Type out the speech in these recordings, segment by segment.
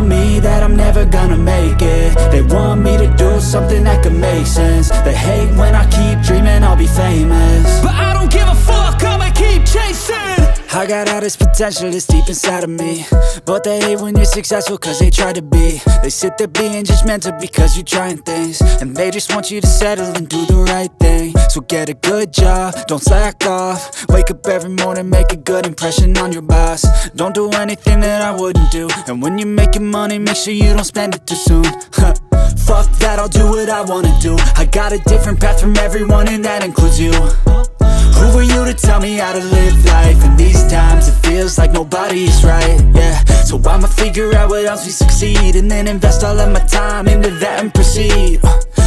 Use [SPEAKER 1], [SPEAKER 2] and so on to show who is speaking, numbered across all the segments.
[SPEAKER 1] tell me that I'm never gonna make it. They want me to do something that could make sense. They hate when I keep dreaming I'll be famous, but I don't give a fuck, I'ma keep chasing. I got all this potential that's deep inside of me, but they hate when you're successful cause they try to be. They sit there being judgmental because you're trying things, and they just want you to settle and do the right thing. So get a good job, don't slack off. Wake up every morning, make a good impression on your boss. Don't do anything that I wouldn't do, and when you're making money, make sure you don't spend it too soon. Fuck that, I'll do what I wanna do. I got a different path from everyone, and that includes you. Who are you to tell me how to live life? In these times it feels like nobody's right, yeah. So I'ma figure out what else we succeed, and then invest all of my time into that and proceed.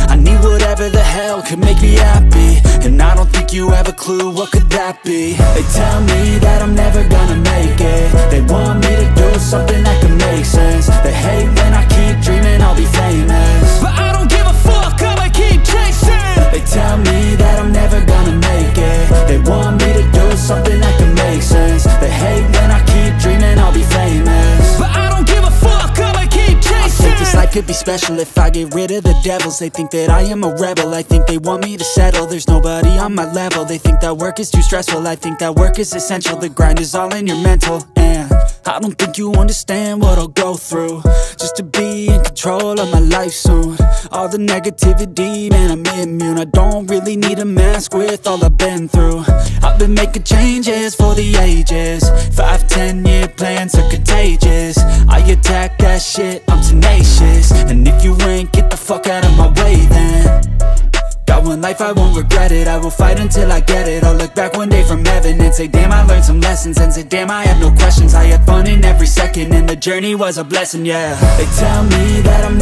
[SPEAKER 1] I need whatever the hell could make me happy, and I don't think you have a clue what could that be. They tell me that I'm never gonna make it. They want me to do something that can make sense. They hate when I keep dreaming I'll be famous, but I don't give a fuck, I'ma keep chasing. They tell me that I'm never gonna make it. They want me to do something that can make sense. They hate when I keep dreaming I'll be famous, but I don't give a fuck, I'ma keep chasing. I think this life could be special if I get rid of the devils. They think that I am a rebel, I think they want me to settle. There's nobody on my level. They think that work is too stressful, I think that work is essential. The grind is all in your mental, and I don't think you understand what I'll go through just to be in control of my life soon. All the negativity, man, I'm immune. I don't really need a mask with all I've been through. I've been making changes for the ages. 5-10 year plans are contagious. I attack that shit, I'm tenacious. And if you ain't, get the fuck out of my way then. Got one life, I won't regret it. I will fight until I get it. I'll look back one day from heaven and say, damn, I learned some lessons. And say, damn, I had no questions. I had fun in every second, and the journey was a blessing, yeah. They tell me that I'm